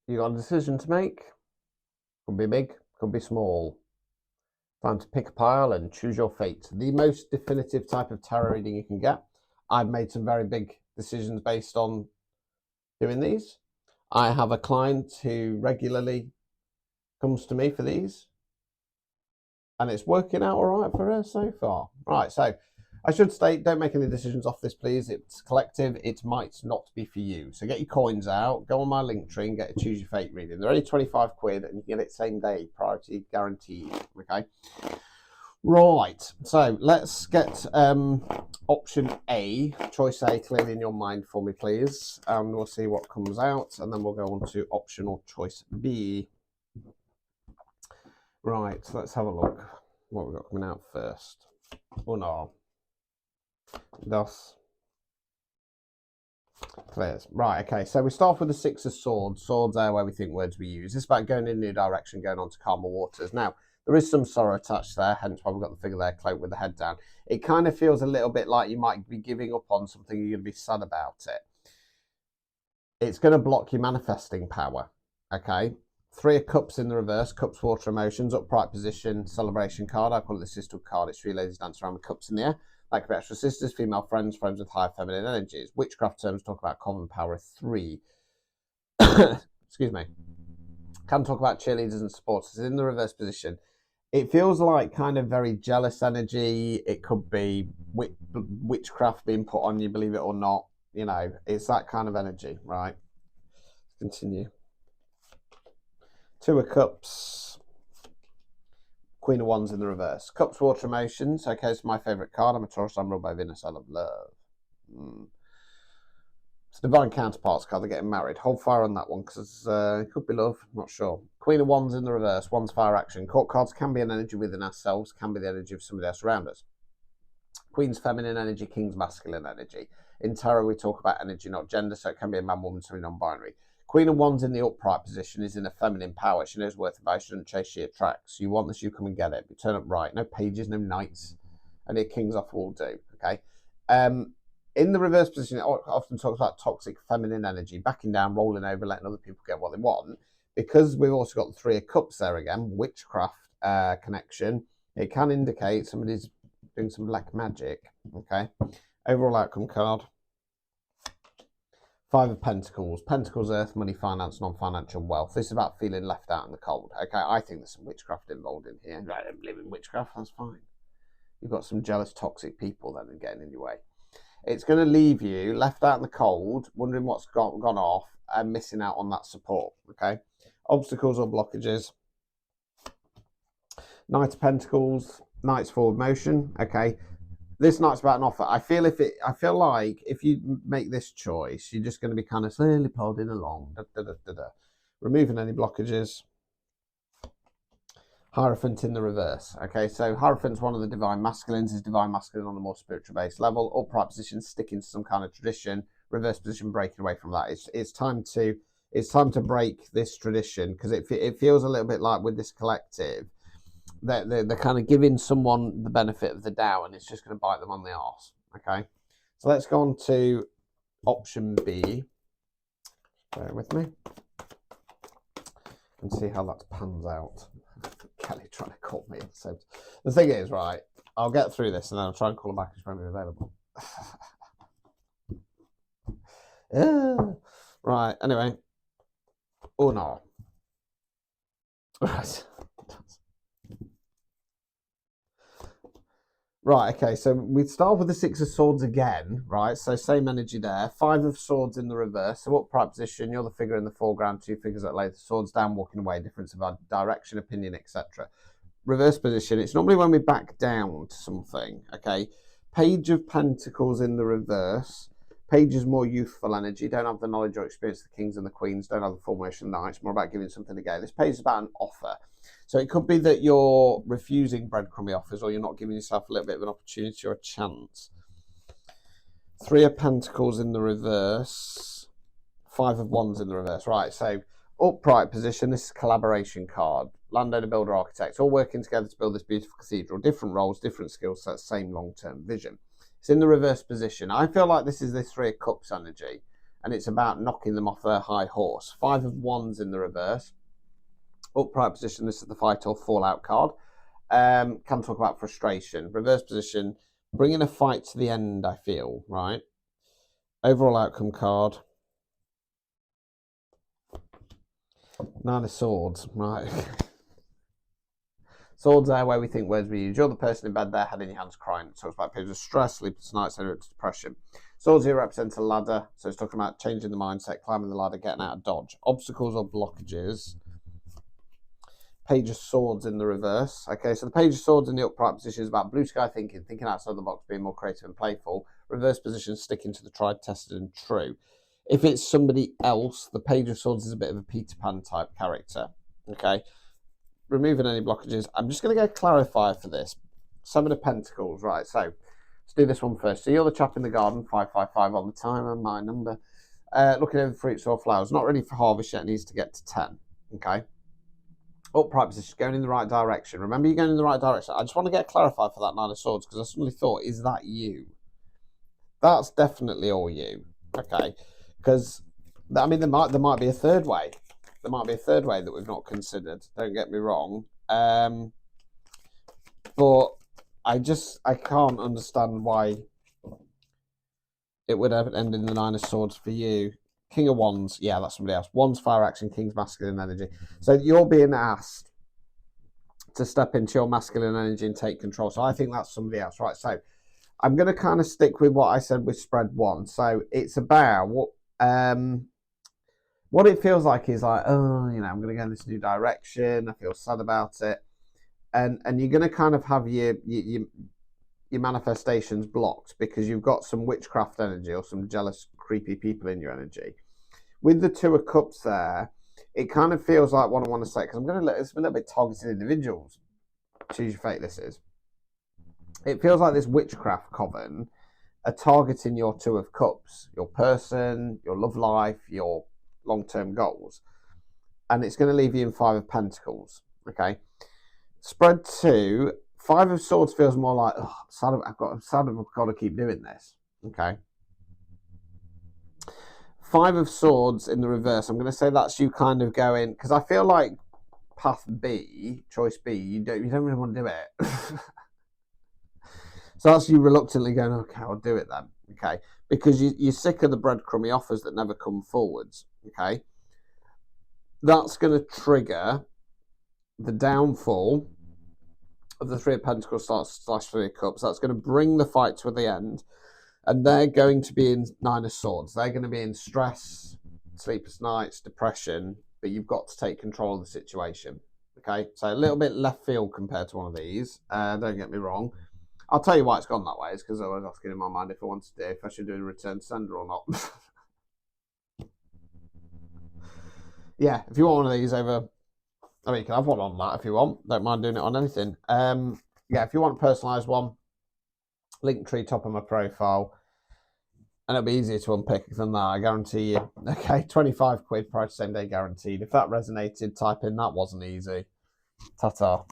You got a decision to make. Could be big, could be small. Time to pick a pile and choose your fate. The most definitive type of tarot reading you can get. I've made some very big decisions based on doing these. I have a client who regularly comes to me for these, and it's working out all right for her so far. Right, so I should state, don't make any decisions off this, please. It's collective. It might not be for you. So get your coins out, go on my link tree and get a choose your fate reading. They're only 25 quid and you can get it same day, priority guaranteed. Okay. Right, so let's get option A, choice A, clearly in your mind for me, please. And we'll see what comes out, and then we'll go on to option or choice B. Right, so let's have a look. What we've got coming out first. Uno. Dos. Clears. Right, okay, so we start with the Six of Swords. Swords are where we think words we use. It's about going in a new direction, going on to calmer waters. Now, there is some sorrow attached there, hence why we've got the figure there, cloaked with the head down. It kind of feels a little bit like you might be giving up on something, you're going to be sad about it. It's going to block your manifesting power, okay? Three of Cups in the reverse, Cups, water, emotions, upright position, celebration card. I call it the sister card. It's three ladies dance around with cups in the air. That could be extra sisters, female friends, friends with high feminine energies. Witchcraft terms talk about common power of three. Excuse me. Can talk about cheerleaders and supporters in the reverse position. It feels like kind of very jealous energy. It could be witchcraft being put on you, believe it or not. You know, it's that kind of energy, right? Let's continue. Two of Cups. Queen of Wands in the reverse. Cups, water, emotions. Okay, it's my favourite card. I'm a Taurus. I'm ruled by Venus. I love love. It's Divine Counterparts card. They're getting married. Hold fire on that one because it could be love. I'm not sure. Queen of Wands in the reverse. Wands, fire, action. Court cards can be an energy within ourselves. Can be the energy of somebody else around us. Queen's feminine energy. King's masculine energy. In tarot, we talk about energy, not gender. So it can be a man, woman, something non-binary. Queen of Wands in the upright position is in a feminine power. She knows worth of. She doesn't chase, she attracts. You want this, you come and get it. You turn up right. No pages, no knights. And a king's off will do. Okay. In the reverse position, it often talks about toxic feminine energy, backing down, rolling over, letting other people get what they want. Because we've also got the Three of Cups there again, witchcraft connection. It can indicate somebody's doing some black magic. Okay. Overall outcome card. Five of Pentacles. Pentacles, earth, money, finance, non-financial wealth. This is about feeling left out in the cold. Okay, I think there's some witchcraft involved in here. I don't believe in witchcraft, that's fine. You've got some jealous, toxic people then and getting in your way. It's going to leave you left out in the cold, wondering what's gone off and missing out on that support. Okay, obstacles or blockages. Knight of Pentacles, Knight's forward motion. Okay. This night's about an offer. I feel like if you make this choice, you're just going to be kind of slowly plodding along. Removing any blockages. Hierophant in the reverse. Okay, so Hierophant's one of the divine masculines. Is divine masculine on a more spiritual based level. Upright position, sticking to some kind of tradition. Reverse position, breaking away from that. It's time to break this tradition because it feels a little bit like with this collective. They're kind of giving someone the benefit of the doubt and it's just going to bite them on the arse. Okay, so let's go on to option B. Bear with me and see how that pans out. Kelly trying to call me. So the thing is, right, I'll get through this and then I'll try and call her back if she's going to be available. Right, anyway. Oh no. Right. Right, okay, so we start with the Six of Swords again, right? So same energy there. Five of Swords in the reverse. So upright position, you're the figure in the foreground, two figures at lay the swords down, walking away, difference of our direction, opinion, etc. Reverse position, it's normally when we back down to something, okay? Page of Pentacles in the reverse. Page is more youthful energy, don't have the knowledge or experience of the kings and the queens, don't have the formation knights, more about giving something to go. This page is about an offer. So it could be that you're refusing breadcrumby offers or you're not giving yourself a little bit of an opportunity or a chance. Three of Pentacles in the reverse. Five of Wands in the reverse. Right, so upright position, this is a collaboration card. Landowner, builder, architect, all working together to build this beautiful cathedral. Different roles, different skill sets, same long-term vision. It's in the reverse position. I feel like this is this Three of Cups energy. and it's about knocking them off their high horse. 5 of Wands in the reverse. Upright position, this is the fight or fallout card. Can talk about frustration. Reverse position, bringing a fight to the end, I feel, right? Overall outcome card. 9 of Swords, right? Swords there where we think words we use. You're the person in bed there, head in your hands crying. It talks about periods of stress, sleepless nights, and depression. Swords here represents a ladder, so it's talking about changing the mindset, climbing the ladder, getting out of dodge. Obstacles or blockages. Page of Swords in the reverse. Okay, so the Page of Swords in the upright position is about blue sky thinking, thinking outside the box, being more creative and playful. Reverse position, sticking to the tried, tested, and true. If it's somebody else, the Page of Swords is a bit of a Peter Pan type character. Okay, removing any blockages. I'm just going to go clarifier for this. 7 of Pentacles, right? So let's do this one first. So you're the chap in the garden, 555 on the timer, my number. Looking over fruits or flowers. Not ready for harvest yet, needs to get to 10. Okay. Upright position, going in the right direction. Remember, you're going in the right direction. I just want to get clarified for that 9 of Swords because I suddenly thought, is that you? That's definitely all you. Okay. Because, I mean, there might be a third way. There might be a third way that we've not considered. Don't get me wrong. But I can't understand why it would have ended in the 9 of Swords for you. King of Wands, yeah, that's somebody else. Wands, fire action, King's masculine energy. So you're being asked to step into your masculine energy and take control. So I think that's somebody else, right? So I'm going to kind of stick with what I said with spread 1. So it's about what it feels like is like, oh, you know, I'm going to go in this new direction. I feel sad about it. And you're going to kind of have your manifestations blocked because you've got some witchcraft energy or some jealous, creepy people in your energy. With the 2 of Cups there, it kind of feels like what I want to say, because I'm going to let it's a little bit targeted individuals. Choose your fate, this is. It feels like this witchcraft coven are targeting your 2 of Cups, your person, your love life, your long-term goals. And it's going to leave you in 5 of Pentacles, okay? Spread 2, 5 of Swords feels more like, oh, I'm sad I've got to keep doing this, okay? 5 of Swords in the reverse, I'm going to say that's you kind of going, because I feel like path B, choice B, you don't really want to do it. So that's you reluctantly going, okay, I'll do it then, okay? Because you're sick of the breadcrumby offers that never come forwards, okay? That's going to trigger the downfall of the 3 of Pentacles / 3 of Cups. That's going to bring the fight to the end. And they're going to be in 9 of Swords. They're going to be in stress, sleepless nights, depression, but you've got to take control of the situation. Okay, so a little bit left field compared to one of these. Don't get me wrong. I'll tell you why it's gone that way. It's because I was asking in my mind if I should do a return sender or not. Yeah, if you want one of these over, I mean, you can have one on that if you want. Don't mind doing it on anything. Yeah, if you want a personalised one, link tree top of my profile, and it'll be easier to unpick than that, I guarantee you. Okay, 25 quid price same day guaranteed. If that resonated, type in that wasn't easy. Ta-ta.